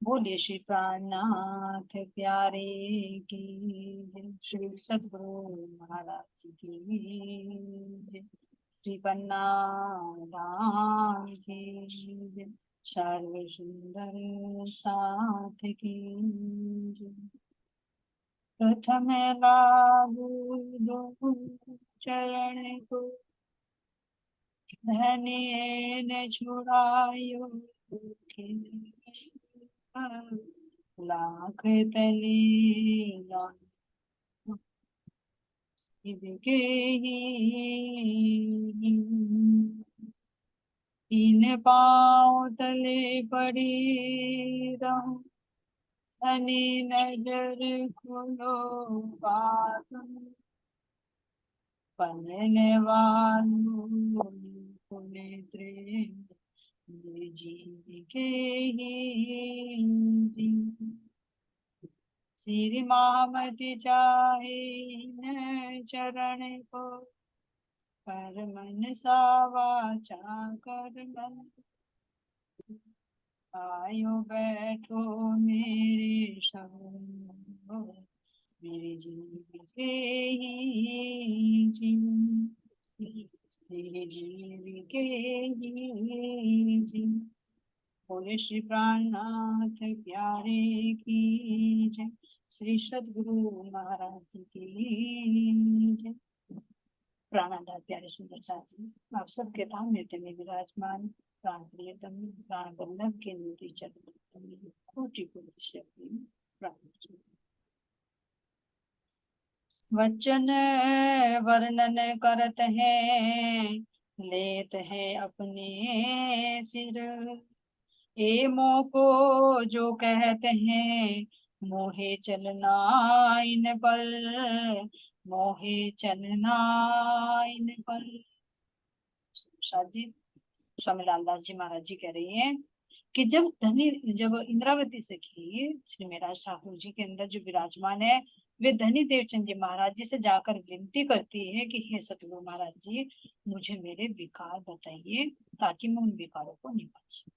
बोलिए श्री प्राणनाथ प्यारे की जय। श्री सद्गुरु महाराज की जय। श्री पन्ना धाम की जय। सर्व सुंदर साथ की जय। प्रथम लागू दो चरण को धनिये न छुड़ायो लाख तली के इन पाँव तले पड़ी रहूं धनी नजर खोलो पास पन्ने वालों को नेत्रे जी के ही श्री महामति चाहे न चरण को पर मन सावाचा कर मन आयो बैठो मेरे संग मेरे जीव के ही जीव मेरे जीव के ही जीव। बोले श्री प्राणनाथ प्यारे की जय। श्री सद्गुरु महाराज की जय। प्राणाधार प्यारे सुंदर साथी, आप सबके धाम नृत्य में विराजमान प्राण प्रियतम प्राण वल्लभ के नीति चरण कोटि कोटि शक्ति प्राप्त। वचन वर्णन करत है लेत है अपने सिर ए मोको जो कहते हैं मोहे चलना इन पर मोहे चलना इन पर। शाह जी स्वामी लालदास जी महाराज जी कह रही हैं कि जब इंद्रावती सखी श्री मेराज ठाकुर जी के अंदर जो विराजमान है वे धनी देवचंद जी महाराज जी से जाकर विनती करती है कि हे सतगुरु महाराज जी मुझे मेरे विकार बताइए ताकि मैं उन विकारों को निकाल सकूं।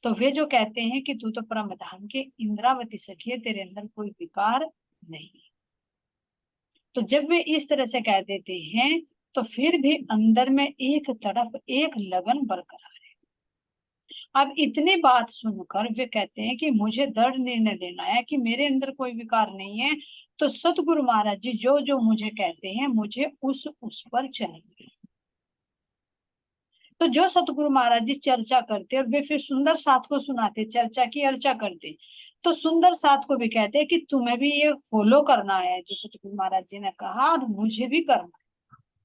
तो वे जो कहते हैं कि तू तो परम धाम के इंद्रावती सखी है तेरे अंदर कोई विकार नहीं। तो जब वे इस तरह से कह देते हैं तो फिर भी अंदर में एक तरफ एक लगन बरकरार है। अब इतनी बात सुनकर वे कहते हैं कि मुझे दृढ़ निर्णय लेना है कि मेरे अंदर कोई विकार नहीं है। तो सतगुरु महाराज जी जो जो मुझे कहते हैं मुझे उस पर चलेंगे। तो जो सतगुरु महाराज जी चर्चा करते और वे फिर सुंदर साथ को सुनाते चर्चा की अर्चा करते तो सुंदर साथ को भी कहते हैं कि तुम्हें भी ये फॉलो करना है जो सतगुरु महाराज जी ने कहा और मुझे भी करना है।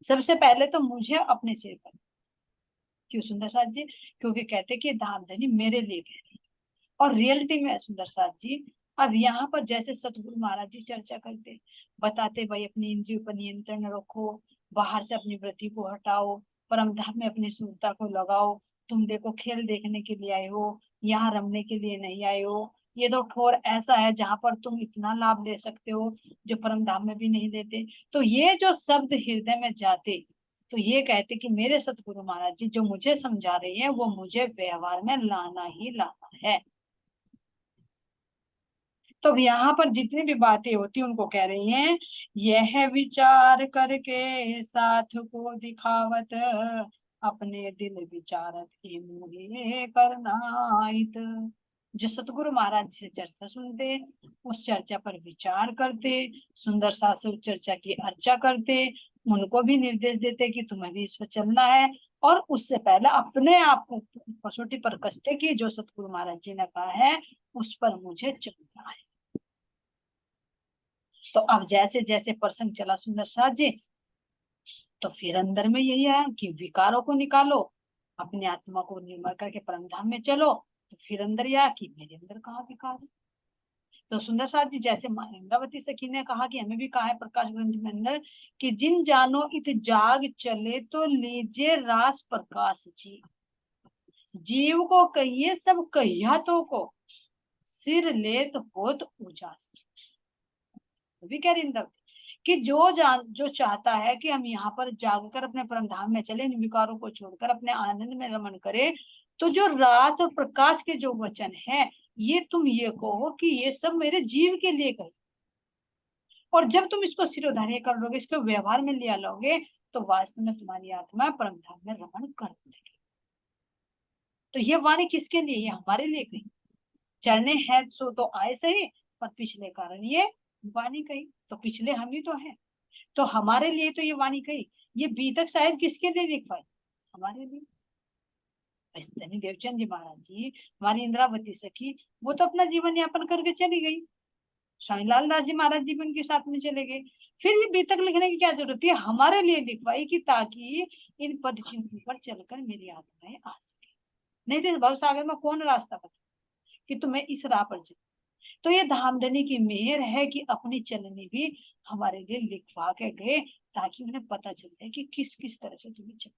सबसे पहले तो मुझे अपने सिर पर क्यों सुंदर साथ जी क्योंकि कहते कि धाम धनी मेरे लिए कह रही और रियलिटी में सुंदर साथ जी। अब यहाँ पर जैसे सतगुरु महाराज जी चर्चा करते बताते भाई अपनी इंद्रियों पर नियंत्रण रखो बाहर से अपनी वृत्ति को हटाओ परम धाम में अपनी सुरता को लगाओ। तुम देखो खेल देखने के लिए आए हो यहाँ रमने के लिए नहीं आए हो। ये तो ठोर ऐसा है जहां पर तुम इतना लाभ ले सकते हो जो परम धाम में भी नहीं देते। तो ये जो शब्द हृदय में जाते तो ये कहते कि मेरे सतगुरु महाराज जी जो मुझे समझा रही है वो मुझे व्यवहार में लाना ही लाना है। तो यहाँ पर जितनी भी बातें होती उनको कह रही हैं यह विचार करके साथ को दिखावत अपने दिल विचारत ही मुहे करनाइत। जो सतगुरु महाराज जी से चर्चा सुनते उस चर्चा पर विचार करते सुंदर साथ से उस चर्चा की अर्चा करते उनको भी निर्देश देते कि तुम्हें भी इस पर चलना है और उससे पहले अपने आप को कसौटी पर कसते कि जो सतगुरु महाराज जी ने कहा है उस पर मुझे चलना है। तो अब जैसे जैसे प्रसंग चला सुंदर साथ जी तो फिर अंदर में यही है कि विकारों को निकालो अपनी आत्मा को निर्मल करके परम धाम में चलो। तो फिर अंदर यह कि मेरे अंदर कहाँ विकार है। तो सुंदर साथ जी जैसे इंद्रावती सखी ने कहा कि हमें भी कहा है प्रकाश ग्रंथ में अंदर कि जिन जानो इत जाग चले तो लीजिए रास प्रकाश जी जीव को कहिए सब कहिया तो को सिर ले तो होत उजास। भी कह रही इंद्रावती कि जो चाहता है कि हम यहाँ पर जागकर अपने परम धाम में चले इन विकारों को छोड़कर अपने आनंद में रमन करें तो जो रात और प्रकाश के जो वचन है ये तुम ये कहो कि ये सब मेरे जीव के लिए कही, और जब तुम इसको सिरोधार्य कर लोगे, इसको व्यवहार में लिया लोगे, तो वास्तव में तुम्हारी आत्मा परम धाम में रमण कर लेगी। तो ये वाणी किसके लिए? ये हमारे लिए कही। चलने हैं सो तो आए सही, पर पिछले कारण ये वाणी कही, तो पिछले हम ही तो हैं, तो हमारे लिए तो ये वाणी कही। ये बीतक साहिब किसके लिए लिख पाए? हमारे लिए। धनी देवचंद जी महाराज जी, हमारी इंद्रावती सखी, वो तो अपना जीवन यापन करके चली गई, स्वामी लाल दास जी महाराज जी भी उनके साथ में चले गए। फिर ये बीतक लिखने की क्या जरूरत है? हमारे लिए लिखवाई कि ताकि इन पद चिन्हों पर चलकर मेरी आत्माएं आ सके। नहीं तो भव सागर में कौन रास्ता बता कि तुम्हें इस राह पर चल। तो ये धामधनी की मेहर है कि अपनी चलनी भी हमारे लिए लिखवा के गए, ताकि उन्हें पता चल जाए कि किस किस तरह से तुम्हें चल।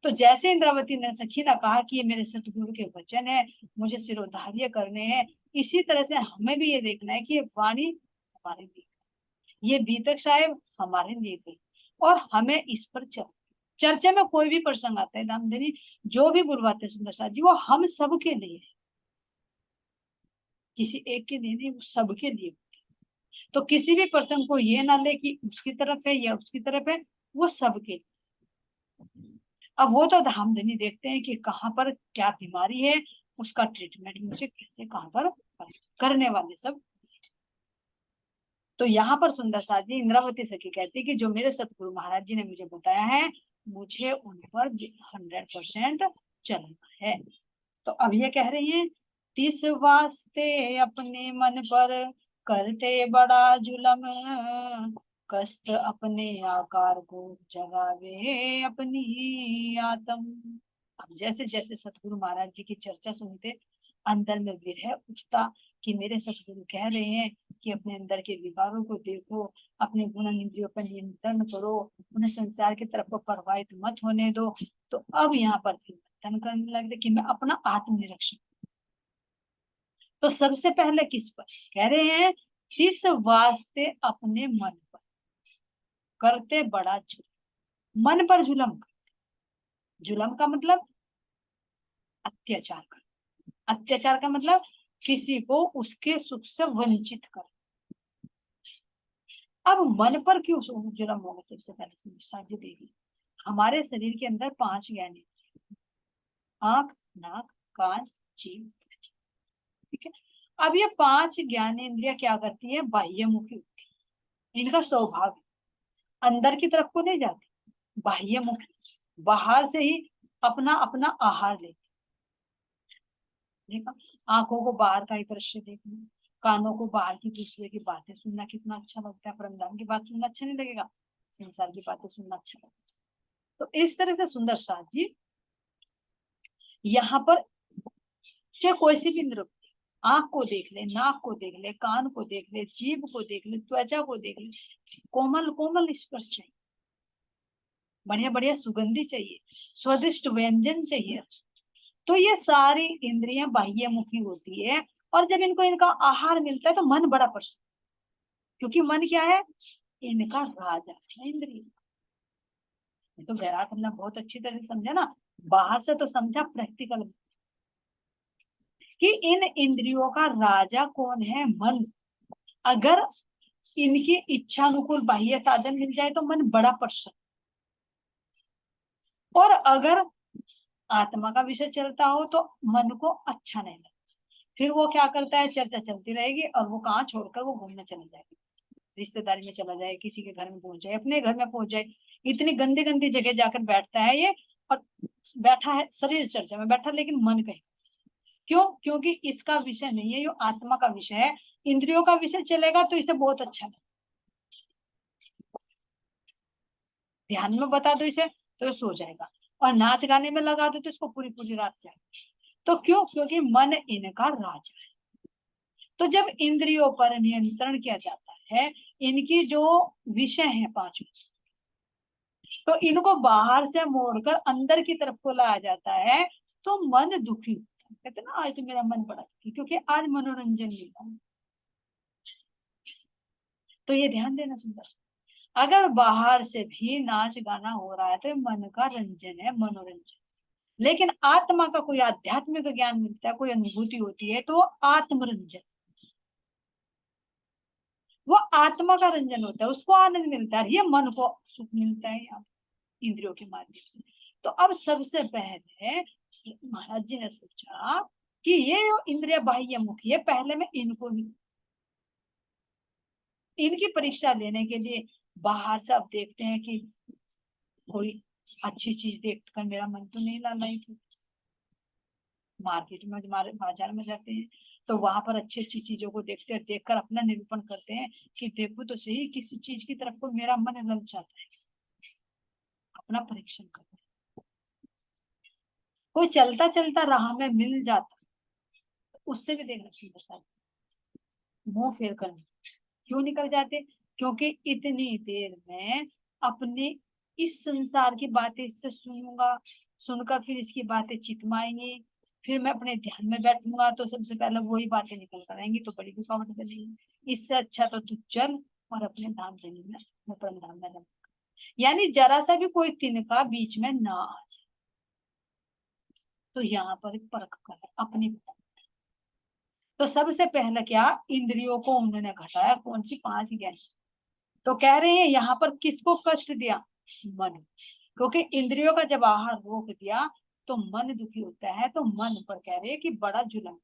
तो जैसे इंद्रावती ने सखी ने कहा कि ये मेरे सतगुरु के वचन है, मुझे सिरोधार्य करने हैं, इसी तरह से हमें भी ये देखना है कि ये वाणी हमारे लिए, ये बीतक साहेब हमारे लिए गई, और हमें इस पर चर्चा में कोई भी प्रसंग आता है धामधनी जो भी बुलवाते सुंदर साथ जी, वो हम सबके लिए है, किसी एक के लिए नहीं, वो सबके लिए। तो किसी भी प्रसंग को ये ना ले कि उसकी तरफ है या उसकी तरफ है, वो सबके। अब वो तो धामधनी देखते हैं कि कहाँ पर क्या बीमारी है, उसका ट्रीटमेंट मुझे कैसे कहाँ पर करने वाले सब। तो यहाँ पर सुंदर साथ जी इंद्रावती सखी कहती है कि जो मेरे सतगुरु महाराज जी ने मुझे बताया है, मुझे उन पर 100% चलना है। तो अब ये कह रही हैं, तिस वास्ते अपने मन पर करते बड़ा जुलम, कष्ट अपने आकार को जगावे अपनी आत्म। अब जैसे जैसे सतगुरु महाराज जी की चर्चा सुनते, अंदर में विरह उठता कि मेरे सतगुरु कह रहे हैं कि अपने अंदर के विकारों को देखो, अपने गुण इंद्रियों पर नियंत्रण करो, उन्हें संसार की तरफ प्रवाहित मत होने दो। तो अब यहाँ पर फिर चिंतन करने लगे कि मैं अपना आत्मनिरीक्षण। तो सबसे पहले किस पर कह रहे हैं? किस वास्ते अपने मन पर करते बड़ा जुल्म। मन पर जुल्म, जुल्म का मतलब अत्याचार कर, अत्याचार का मतलब किसी को उसके सुख से वंचित कर। अब मन पर क्यों जुल्म होगा? सबसे पहले साझी देवी, हमारे शरीर के अंदर 5 ज्ञान, आंख, नाक, कान, जीभ, ठीक है। अब ये 5 ज्ञानेंद्रिया क्या करती है? बाह्यमुखी होती है, इनका स्वभाव अंदर की तरफ को नहीं जाती, बाह्यमुखी, बाहर से ही अपना अपना आहार लेती। देखा, आंखों को बाहर का ही दृश्य देखना, कानों को बाहर की दूसरे की बातें सुनना कितना अच्छा लगता है, परमधाम की बात सुनना अच्छा नहीं लगेगा? संसार की बातें सुनना अच्छा लगता है। तो इस तरह से सुंदर साथ जी यहाँ पर चाहे कोई सी भी नृत्य, आंख को देख ले, नाक को देख ले, कान को देख ले, जीभ को देख ले, त्वचा को देख ले, कोमल कोमल स्पर्श चाहिए, बढ़िया बढ़िया सुगंधी चाहिए, स्वादिष्ट व्यंजन चाहिए। तो ये सारी इंद्रियां बाह्यमुखी होती है, और जब इनको इनका आहार मिलता है तो मन बड़ा प्रसन्न, क्योंकि मन क्या है? इनका राजा है इंद्रिय। तो वैराग हमने बहुत अच्छी तरह से समझा ना, बाहर से तो समझा, प्रैक्टिकल कि इन इंद्रियों का राजा कौन है? मन। अगर इनकी इच्छा अनुकूल बाह्य साधन मिल जाए तो मन बड़ा प्रसन्न, और अगर आत्मा का विषय चलता हो तो मन को अच्छा नहीं लगता, फिर वो क्या करता है? चर्चा चलती रहेगी और वो कहाँ छोड़कर वो घूमने चला जाएगा, रिश्तेदारी में चला जाए, किसी के घर में पहुंच जाए, अपने घर में पहुंच जाए, इतनी गंदी गंदी जगह जाकर बैठता है ये। और बैठा है शरीर चर्चा में बैठा, लेकिन मन कहीं। क्यों? क्योंकि इसका विषय नहीं है, ये आत्मा का विषय है। इंद्रियों का विषय चलेगा तो इसे बहुत अच्छा है, ध्यान में बता दो इसे तो ये सो जाएगा, और नाच गाने में लगा दो तो इसको पूरी पूरी रात जाएगी। तो क्यों? क्योंकि मन इनका राजा है। तो जब इंद्रियों पर नियंत्रण किया जाता है, इनकी जो विषय है 5, तो इनको बाहर से मोड़कर अंदर की तरफ को लाया जाता है, तो मन दुखी होता है। कहते ना, आज तो मेरा मन बड़ा दुखी, क्योंकि आज मनोरंजन मिला। तो ये ध्यान देना सुंदर, अगर बाहर से भी नाच गाना हो रहा है तो मन का रंजन है, मनोरंजन। लेकिन आत्मा का कोई आध्यात्मिक ज्ञान मिलता है, कोई अनुभूति होती है, तो वो आत्मरंजन, वो आत्मा का रंजन होता है, उसको आनंद मिलता है, ये मन को सुख मिलता है यहाँ इंद्रियों के माध्यम से। तो अब सबसे पहले महाराज जी ने सोचा कि ये इंद्रिय बाह्य मुखी है, पहले मैं इनको भी, इनकी परीक्षा लेने के लिए बाहर से अब देखते हैं कि कोई अच्छी चीज देख कर मेरा मन तो नहीं लालायित होता। मार्केट में, हमारे बाजार में जाते हैं तो वहां पर अच्छी अच्छी चीजों को देखते हैं, देखकर अपना निरूपण करते हैं कि देखो तो सही किसी चीज की तरफ को मेरा मन लल जाता है, अपना परीक्षण करते हैं। कोई चलता चलता राह में मिल जाता, उससे भी देखना सुंदर सा मुंह फेर कर क्यों निकल जाते, क्योंकि इतनी देर में अपने इस संसार की बातें इससे सुनूंगा, सुनकर फिर इसकी बातें चित में आएंगी, फिर मैं अपने ध्यान में बैठूंगा तो सबसे पहले वही बातें निकल कर आएंगी, तो बड़ी रुकावट बनेगी। इससे अच्छा तो तू चल और अपने धाम धनी में, परम धाम में रह, यानी जरा सा भी कोई तिनका बीच में ना आ जाए। तो यहाँ पर एक परख कर अपनी, तो सबसे पहले क्या, इंद्रियों को उन्होंने घटाया, कौन सी, 5 ज्ञान। तो कह रहे हैं यहाँ पर किसको कष्ट दिया, मन, क्योंकि इंद्रियों का जब आहार रोक दिया तो मन दुखी होता है, तो मन पर कह रहे हैं कि बड़ा जुल्म,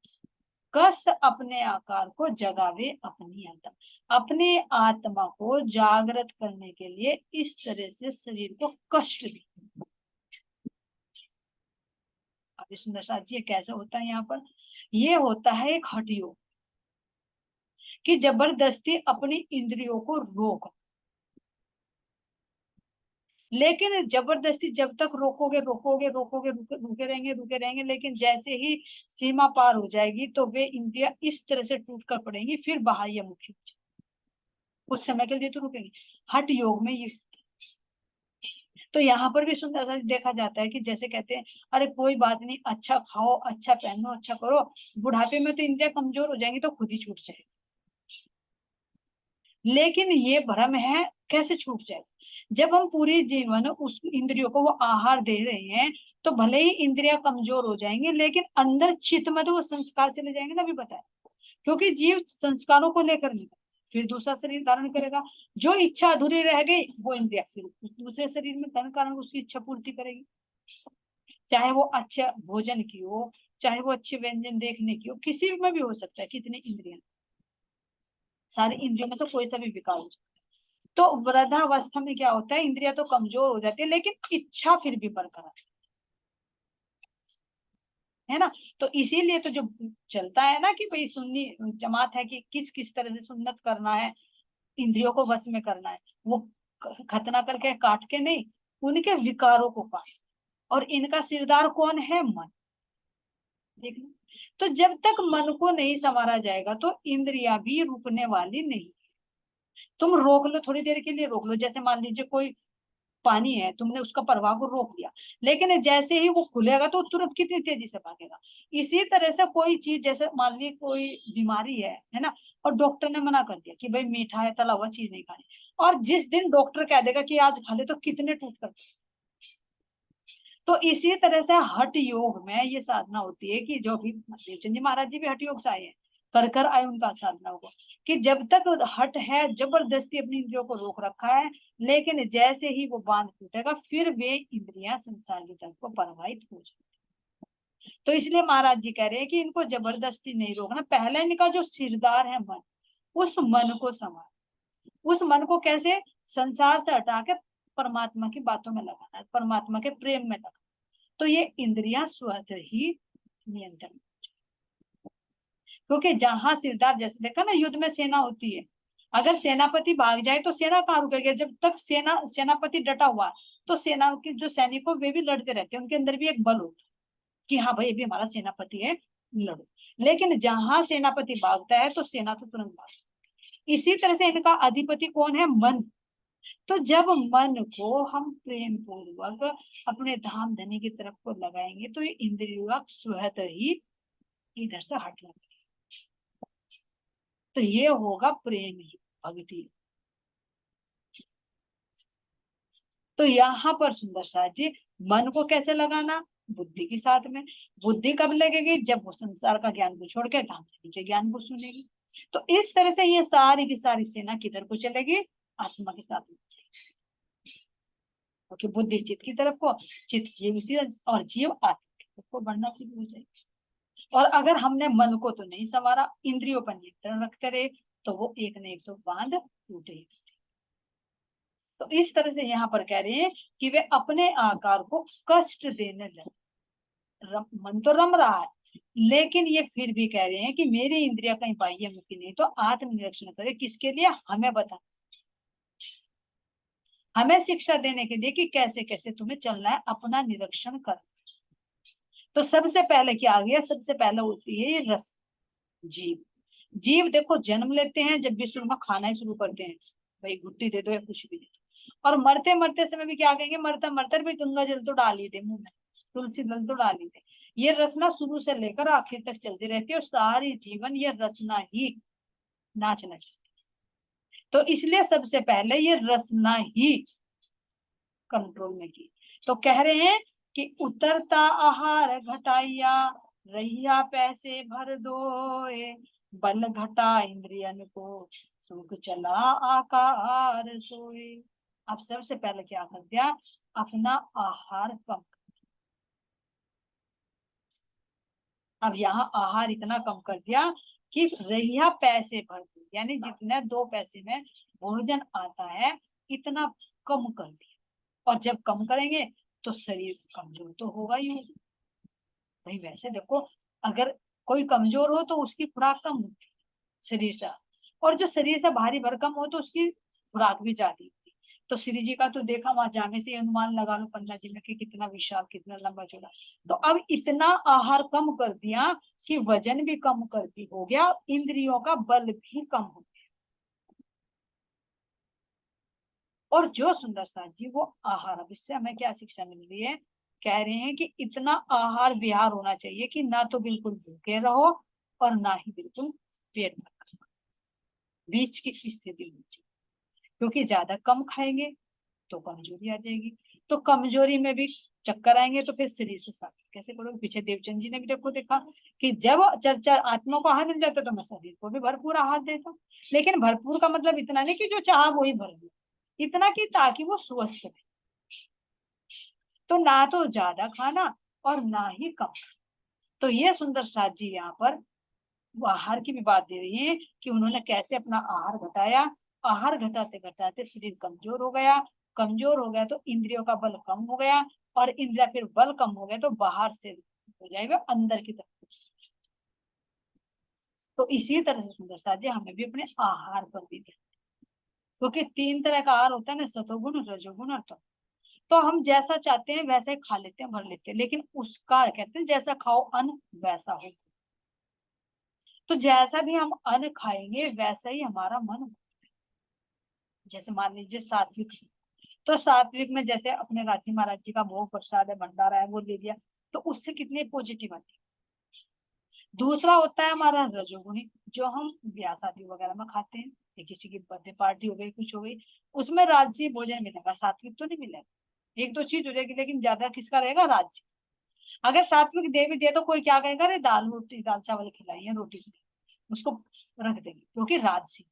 कष्ट अपने आकार को जगावे अपनी आत्मा, अपने आत्मा को जागृत करने के लिए इस तरह से शरीर को कष्ट दी। अभी सुंदर साथ जी कैसे होता है यहाँ पर, ये होता है एक हठ योग, कि जबरदस्ती अपनी इंद्रियों को रोक, लेकिन जबरदस्ती जब तक रोकोगे रोकोगे रोकोगे रुके रहेंगे रुके रहेंगे, लेकिन जैसे ही सीमा पार हो जाएगी तो वे इंद्रियां इस तरह से टूट कर पड़ेंगी, फिर बाह्य मुखी हो जाएगी। कुछ समय के लिए तो रुकेंगे, हठ योग में ये। तो यहाँ पर भी सुंदर सा देखा जाता है कि जैसे कहते हैं अरे कोई बात नहीं, अच्छा खाओ, अच्छा पहनो, अच्छा करो, बुढ़ापे में तो इंद्रियां कमजोर हो जाएंगी तो खुद ही छूट जाएगी। लेकिन ये भ्रम है, कैसे छूट जाए, जब हम पूरे जीवन उस इंद्रियों को वो आहार दे रहे हैं, तो भले ही इंद्रियां कमजोर हो जाएंगी, लेकिन अंदर चित्त में तो वो संस्कार चले जाएंगे ना, अभी बताया, क्योंकि जीव संस्कारों को लेकर नहीं, फिर दूसरा शरीर धारण करेगा, जो इच्छा अधूरी रह गई वो इंद्रिया फिर दूसरे शरीर में धन कारण उसकी इच्छा पूर्ति करेगी, चाहे वो अच्छा भोजन की हो, चाहे वो अच्छे व्यंजन देखने की हो, किसी में भी हो सकता है, कितनी इंद्रियां, सारी इंद्रियों में से कोई सा भी विकार हो। तो वृद्धावस्था में क्या होता है, इंद्रिया तो कमजोर हो जाती है लेकिन इच्छा फिर भी बरकरार है ना। तो इसीलिए तो जो चलता है ना कि भाई सुन्नी जमात है कि किस किस तरह से सुन्नत करना है, इंद्रियों को वश में करना है, वो खतना करके काट के नहीं, उनके विकारों को काट, और इनका सिरदार कौन है, मन। देखना, तो जब तक मन को नहीं संवारा जाएगा तो इंद्रिया भी रुकने वाली नहीं। तुम रोक लो, थोड़ी देर के लिए रोक लो, जैसे मान लीजिए कोई पानी है, तुमने उसका प्रवाह को रोक दिया, लेकिन जैसे ही वो खुलेगा तो तुरंत कितनी तेजी से भागेगा। इसी तरह से कोई चीज, जैसे मान ली कोई बीमारी है ना, और डॉक्टर ने मना कर दिया कि भाई मीठा है, तला हुआ चीज नहीं खानी, और जिस दिन डॉक्टर कह देगा कि आज खा ले, तो कितने टूट कर। तो इसी तरह से हठ योग में ये साधना होती है कि जो भी देवचंद जी महाराज जी भी हठ योग से आए हैं, कर कर आए उनका साधना होगा, कि जब तक हट है जबरदस्ती अपनी इंद्रियों को रोक रखा है, लेकिन जैसे ही वो बांध टूटेगा फिर वे इंद्रियां संसार की तरफ को प्रवाहित हो जाती। तो इसलिए महाराज जी कह रहे हैं कि इनको जबरदस्ती नहीं रोकना, पहले इनका जो सिरदार है मन, उस मन को संभाल, उस मन को कैसे, संसार से हटा के परमात्मा की बातों में लगाना है, परमात्मा के प्रेम में लगाना, तो ये इंद्रियां स्वतः ही नियंत्रण, क्योंकि जहां सिरदार, जैसे देखा ना युद्ध में सेना होती है, अगर सेनापति भाग जाए तो सेना कहाँ रुकेगी, जब तक सेनापति डटा हुआ, तो सेना के जो सैनिक हो वे भी लड़ते रहते हैं, उनके अंदर भी एक बल होता है कि हाँ भाई ये भी हमारा सेनापति है, लड़ो। लेकिन जहां सेनापति भागता है तो सेना तो तुरंत भागती। इसी तरह से इनका अधिपति कौन है, मन। तो जब मन को हम प्रेम पूर्वक अपने धाम धनी की तरफ को लगाएंगे तो ये इंद्रिय स्वतः ही इधर से हट लगेगी, तो ये होगा प्रेम ही भक्ति। तो यहाँ पर सुंदर साथ जी मन को कैसे लगाना, बुद्धि के साथ में। बुद्धि कब लगेगी? जब वो संसार का ज्ञान को छोड़ के धाम के ज्ञान को सुनेगी। तो इस तरह से ये सारी की सारी सेना किधर को चलेगी? आत्मा के साथ में, क्योंकि बुद्धि चित्त की तरफ को, चित्त जीव की और जीव आत्मा की तरफ को बढ़ना शुरू हो जाएगी। और अगर हमने मन को तो नहीं संवारा, इंद्रियों पर नियंत्रण रखते रहे, तो वो एक न एक तो बांध टूटेगी। तो इस तरह से यहाँ पर कह रहे हैं कि वे अपने आकार को कष्ट देने लगे। मन तो रम रहा है, लेकिन ये फिर भी कह रहे हैं कि मेरी इंद्रिया कहीं बाह्य मुखी नहीं, तो आत्मनिरीक्षण करे। किसके लिए? हमें बता, हमें शिक्षा देने के लिए कि कैसे कैसे तुम्हें चलना है, अपना निरीक्षण कर। तो सबसे पहले क्या आ गया? सबसे पहले होती है ये रस, जीव। जीव देखो जन्म लेते हैं, जब भी शुरू में खाना ही शुरू करते हैं, भाई घुट्टी दे दो या कुछ भी दे दो। और मरते मरते समय भी क्या कहेंगे? मरता मरते भी गंगा जल तो डाल ही दे मुंह में, तुलसी दल तो डाल ही दे। ये रचना शुरू से लेकर आखिर तक चलती रहती है, और सारी जीवन ये रचना ही नाचना चाहिए। तो इसलिए सबसे पहले ये रचना ही कंट्रोल में की। तो कह रहे हैं कि उतरता आहार घटाइया, रहिया पैसे भर दोए, बल घटा इंद्रियन को, सुख चला आकार सोए। अब सबसे पहले क्या कर दिया? अपना आहार कम। अब यहाँ आहार इतना कम कर दिया कि रहिया पैसे भर दो, यानी जितना 2 पैसे में भोजन आता है इतना कम कर दिया। और जब कम करेंगे तो शरीर कमजोर तो होगा ही होगा। भाई वैसे देखो, अगर कोई कमजोर हो तो उसकी खुराक कम होती है शरीर से, और जो शरीर से भारी भरकम हो तो उसकी खुराक भी ज्यादा होती है। तो श्री जी का तो देखा वहां जाने से अनुमान लगा लो पन्ना जी में कि कितना विशाल, कितना लंबा चौड़ा। तो अब इतना आहार कम कर दिया कि वजन भी कम कर दी हो गया, इंद्रियों का बल भी कम हो गया। और जो सुंदर साथ जी वो आहार, अब इससे हमें क्या शिक्षा मिल रही है? कह रहे हैं कि इतना आहार विहार होना चाहिए कि ना तो बिल्कुल भूखे रहो और ना ही बिल्कुल पेट भर, बीच की स्थिति होनी चाहिए। क्योंकि ज्यादा कम खाएंगे तो कमजोरी आ जाएगी, तो कमजोरी में भी चक्कर आएंगे, तो फिर शरीर से साथ कैसे करोगे? पीछे देवचंद जी ने भी देखो देखा कि जब चर्चा आत्मा को आहार मिल जाता तो मैं शरीर को भी भरपूर आहार देता। लेकिन भरपूर का मतलब इतना नहीं कि जो चाह वो ही भर लिया, इतना कि ताकि वो स्वस्थ रहे। तो ना तो ज्यादा खाना और ना ही कम। तो ये सुंदर साथ जी यहाँ पर आहार की भी बात दे रही है कि उन्होंने कैसे अपना आहार घटाया। आहार घटाते घटाते शरीर कमजोर हो गया, कमजोर हो गया तो इंद्रियों का बल कम हो गया, और इंद्रिया फिर बल कम हो गया तो बाहर से हो जाएगा अंदर की तरफ। तो इसी तरह से सुंदर साथ जी हमें भी अपने आहार पर भी ध्यान, क्योंकि 3 तरह का आहार होता है ना, सतोगुण, रजोगुण और तमोगुण। तो हम जैसा चाहते हैं वैसे खा लेते हैं, भर लेते हैं, लेकिन उसका कहते हैं जैसा खाओ अन्न वैसा हो। तो जैसा भी हम अन्न खाएंगे वैसा ही हमारा मन हो। जैसे मान लीजिए सात्विक, तो सात्विक में जैसे अपने राजी महाराज जी का भोग प्रसाद है, भंडारा है, वो ले लिया, तो उससे कितनी पॉजिटिव आती है। दूसरा होता है हमारा रजोगुणी, जो हम ब्याह शादी वगैरह में खाते हैं, या किसी की बर्थडे पार्टी हो गई, कुछ हो गई, उसमें राजसी भोजन मिलेगा, सात्विक तो नहीं मिलेगा। एक दो चीज हो जाएगी, लेकिन ज्यादा किसका रहेगा? राजसी। अगर सात्विक दे भी दे तो कोई क्या कहेगा? अरे दाल रोटी, दाल चावल खिलाई है, रोटी उसको रख देंगे, क्योंकि राजसी।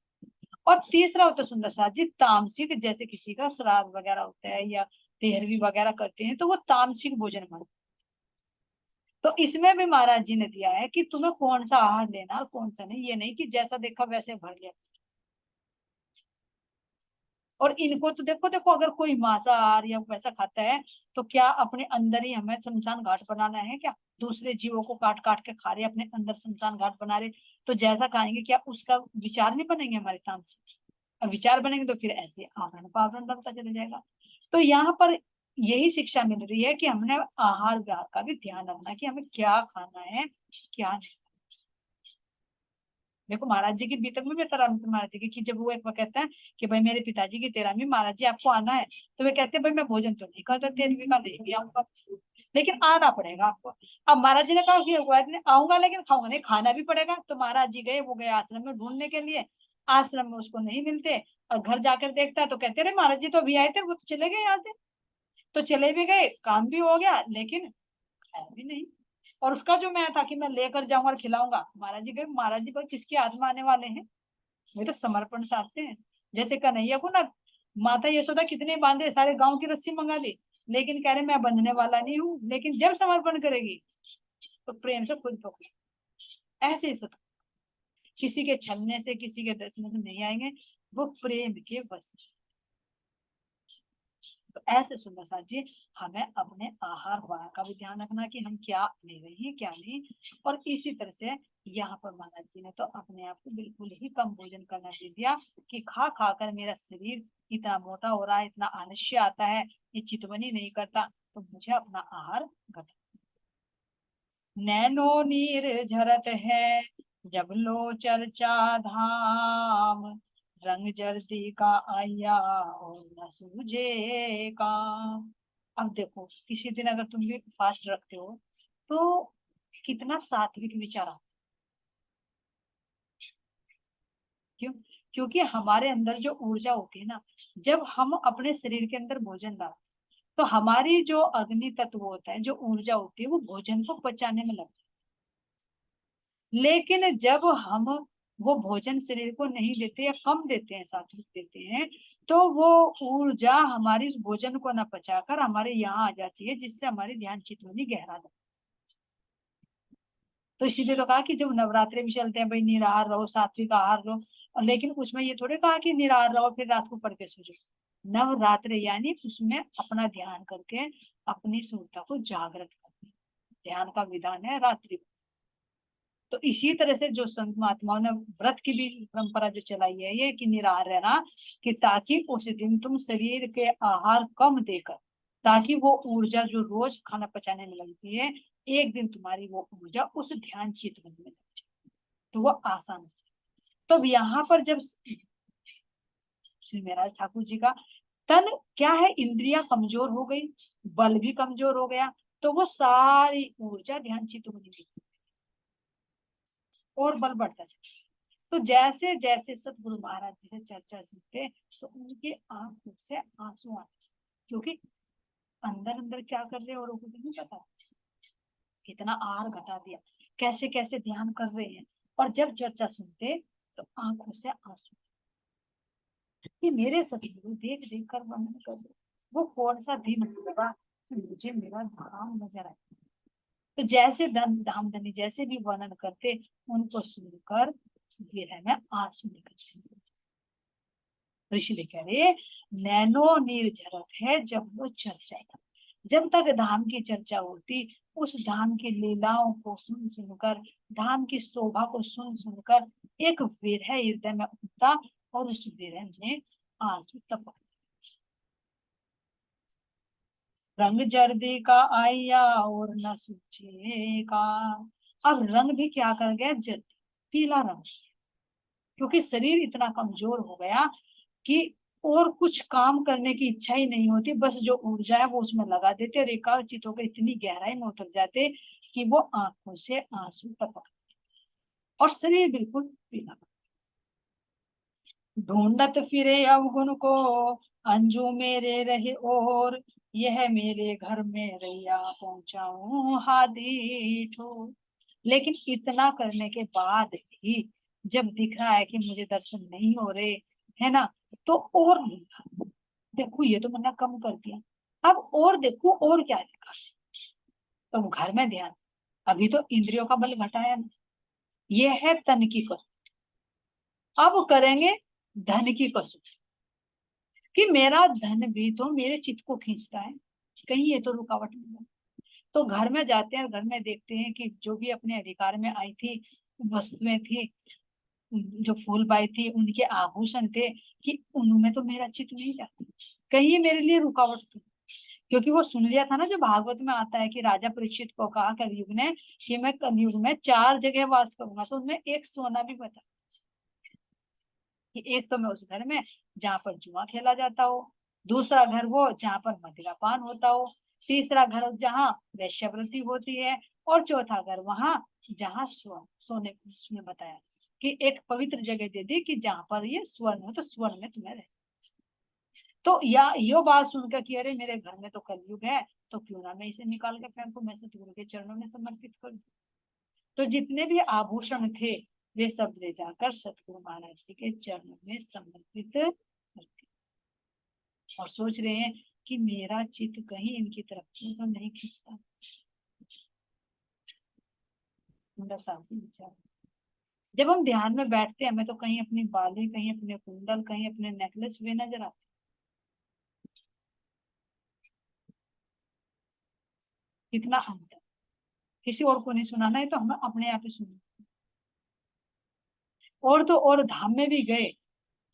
और तीसरा होता है सुंदर साथ जी तामसिक, जैसे किसी का श्राद्ध वगैरह होता है या तेहरवी वगैरह करते हैं, तो वो तामसिक भोजन मानते। तो इसमें भी महाराज जी ने दिया है कि तुम्हें कौन सा आहार लेना और कौन सा नहीं, ये नहीं कि जैसा देखा वैसे भर लिया। और इनको तो देखो देखो, अगर कोई मांसाहार या वैसा खाता है तो क्या अपने अंदर ही हमें शमशान घाट बनाना है क्या? दूसरे जीवों को काट काट के खा रहे, अपने अंदर शमशान घाट बना रहे। तो जैसा खाएंगे क्या उसका विचार नहीं बनेंगे हमारे काम से? अब विचार बनेंगे तो फिर ऐसे आवरण पावरण बनता चला जाएगा। तो यहाँ पर यही शिक्षा मिल रही है कि हमने आहार विहार का भी ध्यान रखना कि हमें क्या खाना है, क्या नहीं। देखो महाराज जी की बीतक में भी तरह महाराज जी की कि जब वो एक बार कहते हैं कि भाई मेरे पिताजी की 13वीं, महाराज जी आपको आना है, तो वे कहते हैं भाई मैं भोजन तो नहीं खाता, 13वीं का नहीं भी आऊंगा, लेकिन आना पड़ेगा आपको। अब महाराज जी ने कहा कि आऊंगा लेकिन खाऊंगा नहीं, खाना भी पड़ेगा। तो महाराज जी गए, वो गए आश्रम में ढूंढने के लिए, आश्रम में उसको नहीं मिलते। और घर जाकर देखता है तो कहते रहे महाराज जी तो अभी आए थे, वो तो चले गए यहाँ से। तो चले भी गए, काम भी हो गया, लेकिन है भी नहीं। और उसका जो मैं था कि मैं लेकर जाऊंगा और खिलाऊंगा, महाराज जी पर किसके हाथ में आने वाले हैं? वे तो समर्पण साधते हैं। जैसे कन्हैया को ना माता यशोदा कितने बांधे, सारे गांव की रस्सी मंगा ली, लेकिन कह रहे मैं बंधने वाला नहीं हूँ, लेकिन जब समर्पण करेगी तो प्रेम से खुद पकड़। ऐसे ही सब किसी के छलने से, किसी के दसने से नहीं आएंगे, वो प्रेम के बस। तो ऐसे सुंदर साथ जी हमें अपने आहार वार का भी ध्यान रखना कि हम क्या ले रहे हैं क्या नहीं। और इसी तरह से यहाँ पर महाराज जी ने तो अपने आप को बिल्कुल ही कम भोजन करना दे दिया कि खा खा कर मेरा शरीर इतना मोटा हो रहा है, इतना आलस्य आता है, ये चितवनी नहीं करता, तो मुझे अपना आहार घटा। नैनो नीर झरत है जब लो चर्चा धाम, रंग जर्दी का आया और न सूझे काम। अब देखो किसी दिन अगर तुम भी फास्ट रखते हो तो कितना सात्विक विचार आता। क्यों? क्योंकि हमारे अंदर जो ऊर्जा होती है ना, जब हम अपने शरीर के अंदर भोजन डालते तो हमारी जो अग्नि तत्व होता है, जो ऊर्जा होती है, वो भोजन को पचाने में लगती है। लेकिन जब हम वो भोजन शरीर को नहीं देते या कम देते हैं, सात्विक देते हैं, तो वो ऊर्जा हमारी उस भोजन को न पचाकर हमारे यहाँ आ जाती है, जिससे हमारी ध्यान चित्त गहरा जाता है। तो इसीलिए तो कहा कि जब नवरात्रे भी चलते हैं भाई निराहार रहो, सात्विक आहार लो, और लेकिन उसमें ये थोड़े कहा कि निराहार रहो फिर रात को पढ़ के सो जाओ। नवरात्रे यानी उसमें अपना ध्यान करके अपनी सूरता को जागृत करना, ध्यान का विधान है रात्रि। तो इसी तरह से जो संत महात्माओं ने व्रत की भी परंपरा जो चलाई है ये कि निराहार रहना, कि ताकि उस दिन तुम शरीर के आहार कम देकर, ताकि वो ऊर्जा जो रोज खाना पचाने में लगती है, एक दिन तुम्हारी वो ऊर्जा उस ध्यान चित्र में लग जाए, तो वो आसान है। तो यहाँ पर जब श्री महाराज ठाकुर जी का तन क्या है, इंद्रियां कमजोर हो गई, बल भी कमजोर हो गया, तो वो सारी ऊर्जा ध्यान चित्त में लगी और बल बढ़ता चला। तो जैसे जैसे सतगुरु महाराज जी से चर्चा सुनते तो उनके आंखों से आंसू आते, क्योंकि अंदर अंदर क्या कर रहे हैं और उनको नहीं पता, कितना आहार घटा दिया, कैसे कैसे ध्यान कर रहे हैं। और जब चर्चा सुनते तो आंखों से आंसू, कि मेरे सतगुरु देख देख कर वर्णन कर रहे, वो कौन सा दिन होगा मुझे मेरा धाम नजर आए। तो जैसे धामधनी जैसे भी वर्णन करते, उनको सुनकर हृदय में आंसू निकलते। तो इसलिए कह रहे नैनो नीर झरत है जब वो चर्चा, जब तक धाम की चर्चा होती, उस धाम की लीलाओं को सुन सुनकर, धाम की शोभा को सुन सुनकर एक विरह हृदय में उठता और उस विरह में आंसू टपक। रंग जर्दी का आया और न सूझेगा। अब रंग भी क्या कर गया, जर्दी, पीला रंग, क्योंकि शरीर इतना कमजोर हो गया कि और कुछ काम करने की इच्छा ही नहीं होती, बस जो ऊर्जा है वो उसमें लगा देते और एकाग्रचित होकर इतनी गहराई में उतर जाते कि वो आंखों से आंसू टपक और शरीर बिल्कुल पीला। ढूंढत फिरे अवगुण को अंजू मेरे रहे, और यह मेरे घर में रैया पहुंचाऊं हादी ठो। लेकिन इतना करने के बाद भी जब दिख रहा है कि मुझे दर्शन नहीं हो रहे है ना, तो और देखो ये तो मैंने कम कर दिया, अब और देखो और क्या देखा। तो घर में ध्यान, अभी तो इंद्रियों का बल घटाया ना, ये है तन की कसौटी। अब करेंगे धन की कसौटी, कि मेरा धन भी तो मेरे चित्त को खींचता है, कहीं ये तो रुकावट नहीं है। तो घर में जाते हैं, घर में देखते हैं कि जो भी अपने अधिकार में आई थी वस्तुएं थी, जो फूल बाई थी, उनके आभूषण थे, कि उनमें तो मेरा चित्त नहीं जाता, कहीं ये मेरे लिए रुकावट थी। क्योंकि वो सुन लिया था ना, जो भागवत में आता है कि राजा परीक्षित को कहा कलयुग ने कि मैं कलयुग में 4 जगह वास करूंगा, तो उनमें एक सोना भी बता, कि एक तो मैं उस घर में जहाँ पर जुआ खेला जाता हो, दूसरा घर वो जहाँ पर मदिरापान होता हो, तीसरा घर जहाँ वैश्यवृत्ति होती है, और चौथा घर वहां जहाँ सोने उसमें बताया कि एक पवित्र जगह दे दी कि जहाँ पर ये स्वर्ण हो, तो स्वर्ण में तुम्हें रहे। तो या यो बात सुनकर कि अरे मेरे घर में तो कलयुग है, तो क्यों ना मैं इसे निकाल के फेंकूं, मैं सतगुरु के चरणों में समर्पित कर दूं। तो जितने भी आभूषण थे वे सब ले जाकर सतगुरु महाराज जी के चरणों में समर्पित करते, और सोच रहे हैं कि मेरा चित्त कहीं इनकी तरफ तो नहीं खींचता। विचार, जब हम ध्यान में बैठते हैं, हमें तो कहीं अपनी बाली, कहीं अपने कुंडल, कहीं अपने नेकलेस वे नजर आते, कितना अंतर। किसी और को नहीं सुनाना है तो हमें अपने आप ही सुनना। और तो और धाम में भी गए,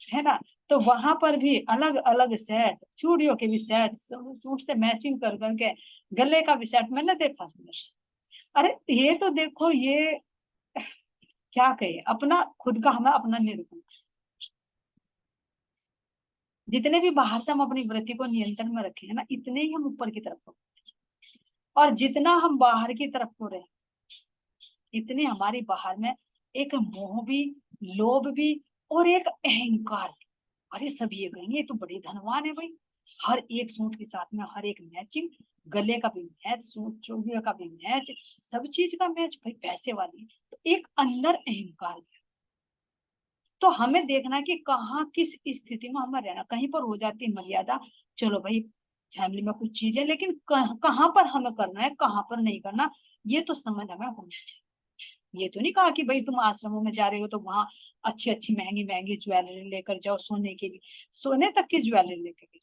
है ना, तो वहां पर भी अलग अलग सेट, चूड़ियों के भी सेट, सूट से मैचिंग कर करके, गले का भी सेट मैंने देखा सुंदर। अरे ये तो देखो, ये क्या कहे, अपना खुद का हमें अपना निरूपण। जितने भी बाहर से हम अपनी वृत्ति को नियंत्रण में रखे हैं ना, इतने ही हम ऊपर की तरफ को, और जितना हम बाहर की तरफ को रहे, इतने हमारी बाहर में एक मोह भी, लोभ भी, और एक अहंकार भी। अरे सब ये कहेंगे ये तो बड़े धनवान है भाई, हर एक सूट के साथ में हर एक मैचिंग, गले का भी मैच, सूट चोलियों का भी मैच, सब चीज का मैच, भाई पैसे वाली है। तो एक अंदर अहंकार भी। तो हमें देखना कि कहाँ किस स्थिति में हमें रहना, कहीं पर हो जाती है मर्यादा, चलो भाई फैमिली में कुछ चीज है, लेकिन कहाँ पर हमें करना है, कहाँ पर नहीं करना, ये तो समझ हमें होनी चाहिए। ये तो नहीं कहा कि भाई तुम आश्रमों में जा रहे हो तो वहां अच्छी अच्छी महंगी महंगी ज्वेलरी लेकर जाओ, सोने के लिए, सोने तक की ज्वेलरी लेकर के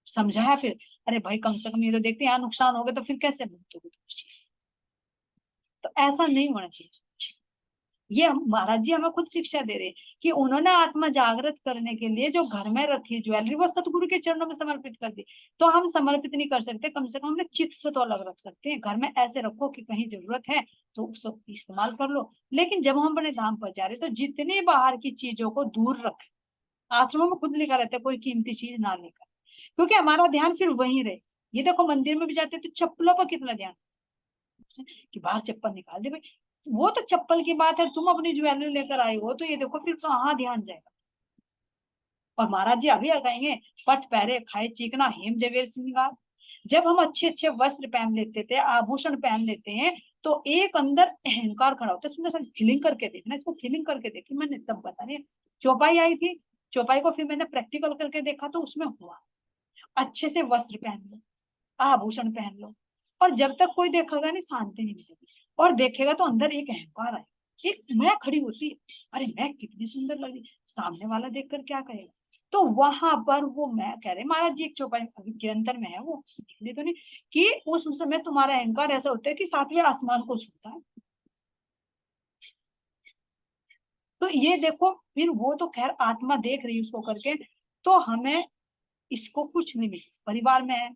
समझाया फिर, अरे भाई कम से कम ये तो देखते हैं यहाँ नुकसान हो गया तो फिर कैसे भुगतोगे तुम उस चीज। तो ऐसा नहीं होना चाहिए। ये महाराज जी हमें खुद शिक्षा दे रहे हैं कि उन्होंने आत्मा जागृत करने के लिए जो घर में रखी ज्वेलरी वो सतगुरु के चरणों में समर्पित कर दी। तो हम समर्पित नहीं कर सकते, कम से कम हमने चित्त से तो अलग रख सकते हैं, घर में ऐसे रखो कि कहीं जरूरत है तो उसको इस्तेमाल कर लो। लेकिन जब हम अपने धाम पर जा रहे तो जितनी बाहर की चीजों को दूर रखें। आश्रमों में खुद लिखा रहता है कोई कीमती चीज ना लेकर, क्योंकि हमारा ध्यान फिर वहीं रहे। ये देखो मंदिर में भी जाते तो चप्पलों पर कितना ध्यान कि बाहर चप्पल निकाल दे भाई, वो तो चप्पल की बात है, तुम अपनी ज्वेलरी लेकर आए हो तो ये देखो फिर कहाँ ध्यान जाएगा। और महाराज जी अभी आ गएंगे, पट पहरे खाए चिकना हेम जवेर श्रृंगार। जब हम अच्छे अच्छे वस्त्र पहन लेते थे, आभूषण पहन लेते हैं, तो एक अंदर अहंकार खड़ा होता है। सुंदर सा फीलिंग करके देखना, इसको फीलिंग करके देखी मैंने, तब बता रही। चौपाई आई थी, चौपाई को फिर मैंने प्रैक्टिकल करके देखा तो उसमें हुआ। अच्छे से वस्त्र पहन लो, आभूषण पहन लो, और जब तक कोई देखेगा नहीं शांति नहीं मिलेगी, और देखेगा तो अंदर एक अहंकार आए, एक मैं खड़ी होती, अरे मैं कितनी सुंदर लगी, सामने वाला देखकर क्या कहेगा। तो वहां पर वो मैं कह रहे महाराज जी, एक चौपाई अभी निरंतर में है वो, इसलिए तो नहीं कि उस समय तुम्हारा अहंकार ऐसा होता है कि सातवें आसमान को छूता है। तो ये देखो फिर वो तो खैर आत्मा देख रही है उसको करके, तो हमें इसको कुछ नहीं मिले, परिवार में है,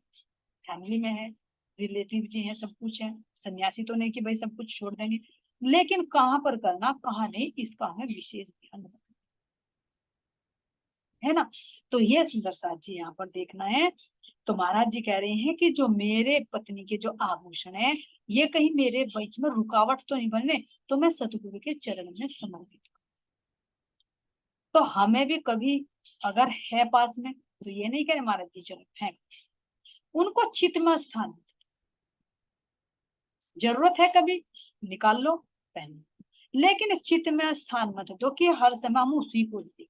फैमिली में है, रिलेटिव जी हैं, सब कुछ है, सन्यासी तो नहीं कि भाई सब कुछ छोड़ देंगे, लेकिन कहाँ पर करना कहाँ नहीं इसका हमें विशेष ध्यान रखना है ना। तो ये सुंदर साथ जी यहाँ पर देखना है। तो महाराज जी कह रहे हैं कि जो मेरे पत्नी के जो आभूषण है, ये कहीं मेरे बीच में रुकावट तो नहीं बने, तो मैं सतगुरु के चरण में समर्पित। तो हमें भी कभी अगर है पास में तो ये नहीं कह रहे महाराज जी चलो फेंक, उनको चित्त में स्थान, जरूरत है कभी निकाल लो पहन लो, लेकिन चित्त में स्थान मत दो कि हर समय हम उसी को देखते,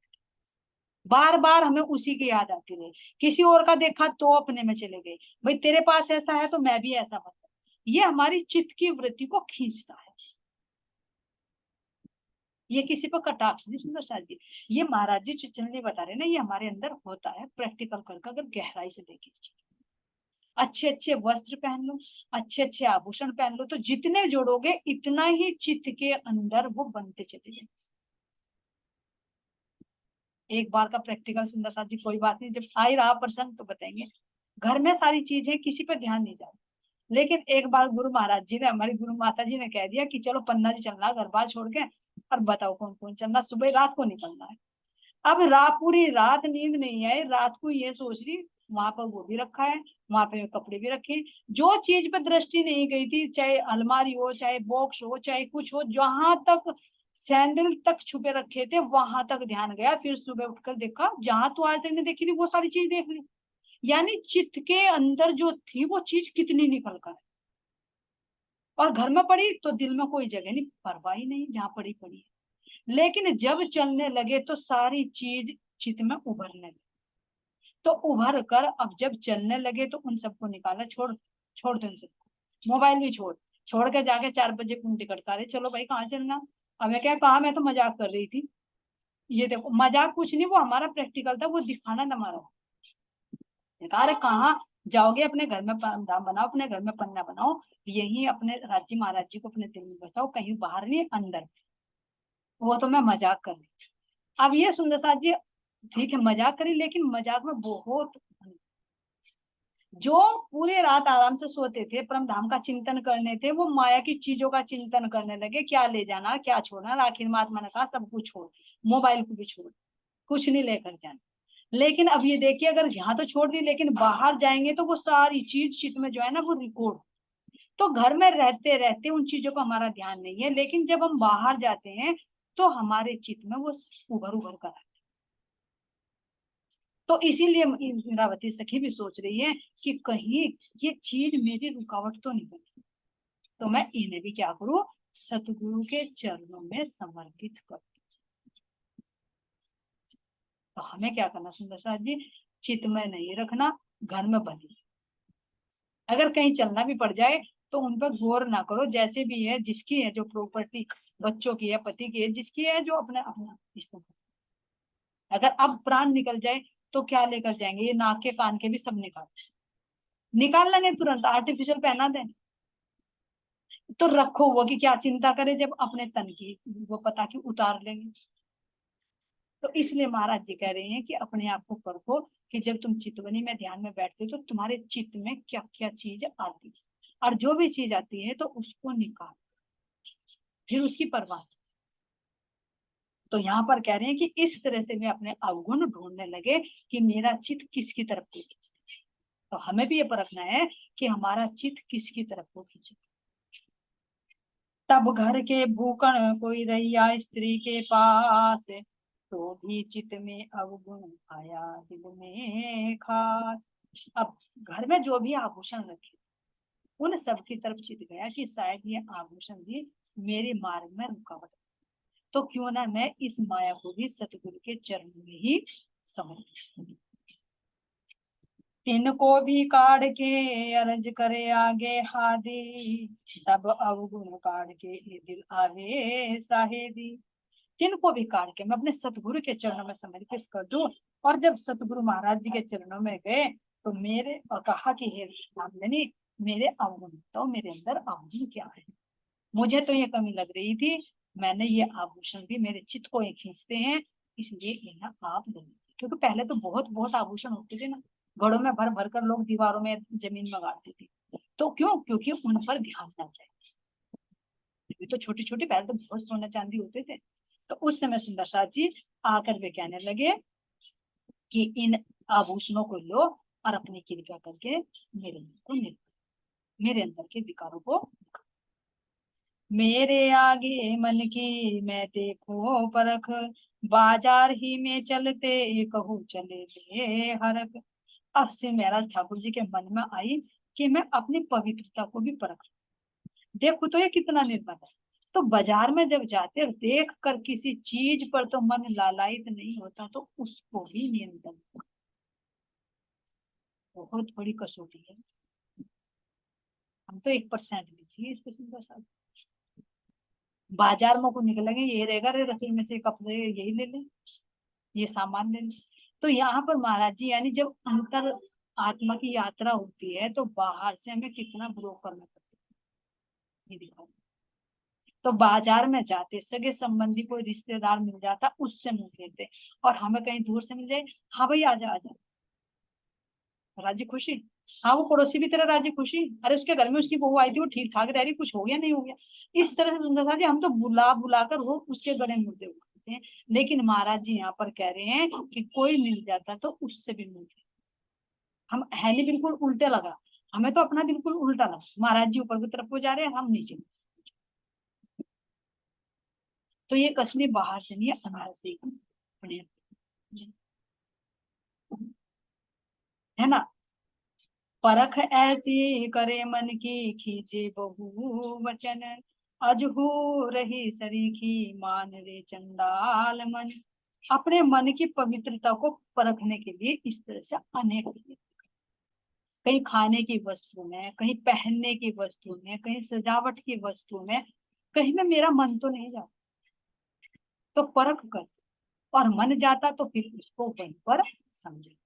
बार बार हमें उसी की याद आती रहे। किसी और का देखा तो अपने में चले गए, भाई तेरे पास ऐसा है तो मैं भी ऐसा बनूं, ये हमारी चित्त की वृत्ति को खींचता है। ये किसी पर कटाक्ष नहीं सुंदर साथ जी, ये महाराज जी चैतन्य बता रहे ना, ये हमारे अंदर होता है, प्रैक्टिकल करके अगर गहराई से देखिए। अच्छे अच्छे वस्त्र पहन लो, अच्छे अच्छे आभूषण पहन लो, तो जितने जोड़ोगे इतना ही चित्त के अंदर वो बनते चले जाएंगे। एक बार का प्रैक्टिकल सुंदर साथ जी, कोई बात नहीं, जब आ ही रहा प्रसंग तो बताएंगे। घर में सारी चीजें किसी पे ध्यान नहीं जाता, लेकिन एक बार गुरु महाराज जी ने, हमारी गुरु माता जी ने कह दिया कि चलो पन्ना जी चलना घर बार छोड़ के, और बताओ कौन कौन चलना, सुबह रात को निकलना है। अब रात पूरी रात नींद नहीं आई, रात को ये सोच रही वहां पर वो भी रखा है, वहां पे कपड़े भी रखे, जो चीज पे दृष्टि नहीं गई थी, चाहे अलमारी हो, चाहे बॉक्स हो, चाहे कुछ हो, जहां तक सैंडल तक छुपे रखे थे वहां तक ध्यान गया। फिर सुबह उठकर देखा जहां तो आज तक नहीं देखी थी वो सारी चीज देख ली। यानी चित्त के अंदर जो थी वो चीज कितनी निकल कर, और घर में पड़ी तो दिल में कोई जगह नहीं, परवाह ही नहीं, जहाँ पड़ी पड़ी है। लेकिन जब चलने लगे तो सारी चीज चित्त में उभरने लगी। तो उभर कर अब जब चलने लगे तो उन सबको निकाला, छोड़ छोड़ दो इन सबको, मोबाइल भी छोड़, छोड़ के जाके 4 बजे फोन टिकट करे, चलो भाई कहाँ चलना। अब मैं क्या कहा, मैं तो मजाक कर रही थी। ये देखो मजाक कुछ नहीं, वो हमारा प्रैक्टिकल था, वो दिखाना था हमारा। अरे कहाँ जाओगे, अपने घर में धाम बनाओ, अपने घर में पन्ना बनाओ, यही अपने राज्य महाराज जी को अपने दिल में बसाओ, कहीं बाहर नहीं अंदर। वो तो मैं मजाक कर रही थी। अब ये सुंदर साथ जी, ठीक है मजाक करी, लेकिन मजाक में बहुत, जो पूरी रात आराम से सोते थे, परम धाम का चिंतन करने थे, वो माया की चीजों का चिंतन करने लगे, क्या ले जाना क्या छोड़ना। आखिर महात्मा ने कहा सब कुछ छोड़, मोबाइल को भी छोड़, कुछ नहीं लेकर जाना। लेकिन अब ये देखिए, अगर यहाँ तो छोड़ दी, लेकिन बाहर जाएंगे तो वो सारी चीज चित्त में जो है ना वो रिकॉर्ड। तो घर में रहते रहते उन चीजों का हमारा ध्यान नहीं है, लेकिन जब हम बाहर जाते हैं तो हमारे चित्त में वो उभर उभर कर आते हैं। तो इसीलिए इंद्रावती सखी भी सोच रही है कि कहीं ये चीज मेरी रुकावट तो नहीं बनी, तो मैं इन्हें भी क्या करूं, सतगुरु के चरणों में समर्पित कर। तो हमें क्या करना सुंदर साथ जी, चित्त में नहीं रखना, घर में बनी। अगर कहीं चलना भी पड़ जाए तो उन पर गौर ना करो, जैसे भी है, जिसकी है जो प्रॉपर्टी, बच्चों की है, पति की है, जिसकी है, जो अपने अपना इस्तेमाल। अगर अब प्राण निकल जाए तो क्या लेकर जाएंगे, ये नाक के कान के भी सब निकाल निकाल लेंगे तुरंत, आर्टिफिशियल पहना दें। तो रखो वो की क्या चिंता करे, जब अपने तन की वो पता की उतार लेंगे। तो इसलिए महाराज जी कह रहे हैं कि अपने आप को परखो, कि जब तुम चितवनी में ध्यान में बैठते हो तो तुम्हारे चित्त में क्या क्या चीज आती है, और जो भी चीज आती है तो उसको निकाल, फिर उसकी परवाह। तो यहाँ पर कह रहे हैं कि इस तरह से वे अपने अवगुण ढूंढने लगे कि मेरा चित्त किसकी तरफ को खींचता है। तो हमें भी ये परखना है कि हमारा चित्त किसकी तरफ को खींचे। तब घर के भूखण कोई रहिया स्त्री के पास, तो भी चित्त में अवगुण आया दिल में खास। अब घर में जो भी आभूषण रखे, उन सब की तरफ चित गया कि शायद ये आभूषण भी मेरे मार्ग में रुकावट, तो क्यों ना मैं इस माया को भी सतगुरु के चरणों में ही समर्पित। तिनको भी काढ़ के अर्ज करे आगे हादी, तब अवगुण काढ़ के ये दिल आवे साहेदी। तिनको भी काढ़ के मैं अपने सतगुरु के चरणों में समर्पित कर दूं। और जब सतगुरु महाराज जी के चरणों में गए तो मेरे और कहा कि हे रामधनी, मेरे अवगुण तो मेरे अंदर अवगुण क्या है, मुझे तो ये कमी लग रही थी, मैंने ये आभूषण भी मेरे चित्त को ये खींचते हैं, इसलिए इन्हें आप दे दीजिए। क्योंकि पहले तो बहुत बहुत आभूषण होते थे ना, घड़ों में भर भर कर लोग दीवारों में जमीन में गाड़ते थे। तो क्यों, क्योंकि उन पर ध्यान ना जाए। अभी तो छोटी छोटी, पहले तो बहुत सोना चांदी होते थे। तो उस समय सुंदर साथ जी आकर वे कहने लगे कि इन आभूषणों को लो और अपनी कृपा करके मेरे मन को मेरे अंदर के विकारों को, मेरे आगे मन की मैं देखो परख, बाजार ही में चलते कहूँ चले ले हरक। अब से महाराज ठाकुर जी के मन में आई कि मैं अपनी पवित्रता को भी परख, देखो तो ये कितना निर्मल है। तो बाजार में जब जाते देख कर किसी चीज पर तो मन लालायित नहीं होता, तो उसको भी नियंत्रण, बहुत बड़ी कसौटी है। हम तो 1% भी चाहिए इसके सुंदर साथ। बाजार में को निकलेंगे ये रहेगा, रे रसोई में से कपड़े यही ले ले, ये सामान ले ले। तो यहाँ पर महाराज जी यानी जब अंतर आत्मा की यात्रा होती है तो बाहर से हमें कितना ग्रो करना पड़ता है, ये दिखाओ। तो बाजार में जाते सगे संबंधी कोई रिश्तेदार मिल जाता, उससे मुंह फेरते, और हमें कहीं दूर से मिल जाए, हाँ भाई आजा आजा, राजी खुशी। हाँ वो पड़ोसी भी तेरा राजी खुशी, अरे उसके घर में उसकी बहू आई थी, वो ठीक ठाक रह रही, कुछ हो गया नहीं हो गया। इस तरह से सुंदर जी हम तो बुला बुला कर वो उसके गले मुद्दे उठाते हैं। लेकिन महाराज जी यहाँ पर कह रहे हैं कि कोई मिल जाता तो उससे भी मिलते। हम है नहीं बिल्कुल उल्टे लगा, हमें तो अपना बिल्कुल उल्टा लगा, महाराज जी ऊपर की तरफ को जा रहे हैं, हम नीचे। तो ये कसने बाहर से नहीं है, अंदर से ही है ना। परख ऐसी करे मन की, खींचे बहु वचन, अजहू रही सरीखी, मान रे चंडाल मन। अपने मन की पवित्रता को परखने के लिए इस तरह से अनेक, कहीं खाने की वस्तु में, कहीं पहनने की वस्तु में, कहीं सजावट की वस्तु में, कहीं में मेरा मन तो नहीं जाता, तो परख कर, और मन जाता तो फिर उसको वहीं पर समझे।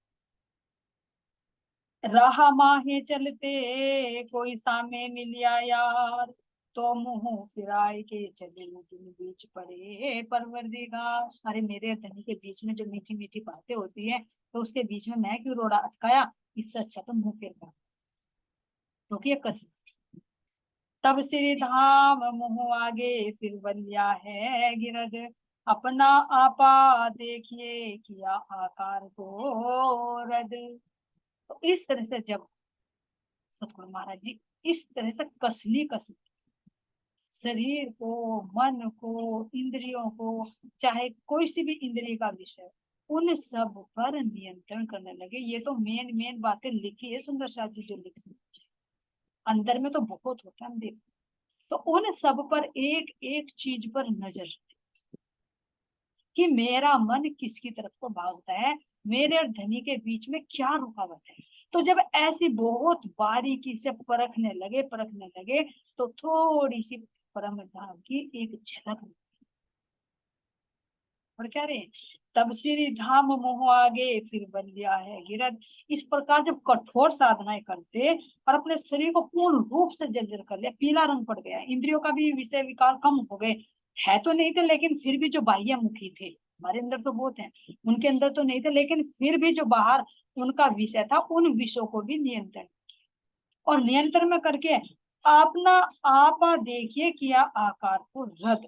राह माहे चलते, कोई सामे मिलिया यार, तो मुंह फिराए के चले, दिन बीच पड़े परवरदिगार। अरे मेरे धनी के बीच में जो मीठी मीठी बातें होती है, तो उसके बीच में मैं क्यों रोड़ा अटकाया, इससे अच्छा तो मुंह फेर कर, क्योंकि ये कसी। तब श्री धाम मुंह आगे, फिर बलिया है गिरद, अपना आपा देखिए, किया आकार को रद। तो इस तरह से जब सतगुरु महाराज जी इस तरह से कसली कसली शरीर को, मन को, इंद्रियों को, चाहे कोई सी भी इंद्रिय का विषय, उन सब पर नियंत्रण करने लगे। ये तो मेन मेन बातें लिखी है सुंदर शाह जी जो लिख सकते, अंदर में तो बहुत होता है, हम देख। तो उन सब पर एक एक चीज पर नजर, कि मेरा मन किसकी तरफ को भागता है, मेरे और धनी के बीच में क्या रुकावट है। तो जब ऐसी बहुत बारीकी से परखने लगे, तो थोड़ी सी परम धाम की एक झलक, और क्या रे, तब श्री धाम मोह आगे, फिर बलिया है गिरद। इस प्रकार जब कठोर साधनाएं करते और अपने शरीर को पूर्ण रूप से जर्जर कर लिया, पीला रंग पड़ गया, इंद्रियों का भी विषय विकार कम हो गए, है तो नहीं थे लेकिन फिर भी जो बाह्य मुखी थे, हमारे अंदर तो बहुत है, उनके अंदर तो नहीं थे, लेकिन फिर भी जो बाहर उनका विषय था, उन विषयों को भी नियंत्रण, और नियंत्रण में करके अपना आपा देखिए किया आकार को रद।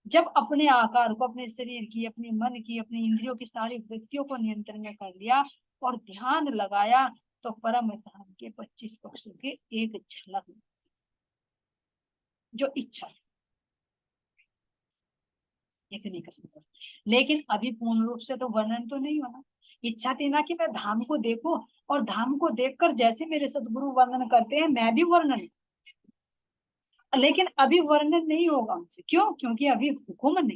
जब अपने आकार को, अपने शरीर की, अपने मन की, अपनी इंद्रियों की सारी वृत्तियों को नियंत्रण में कर लिया और ध्यान लगाया, तो परम धाम के 25 पक्षों की एक झलक, जो इच्छा, इतनी कसम। लेकिन अभी पूर्ण रूप से तो वर्णन तो नहीं होना, इच्छा थी ना कि मैं धाम को देखूं, और धाम को देखकर जैसे मेरे सदगुरु वर्णन करते हैं मैं भी वर्णन, लेकिन अभी वर्णन नहीं होगा उनसे, क्यों, क्योंकि अभी हुक्म नहीं।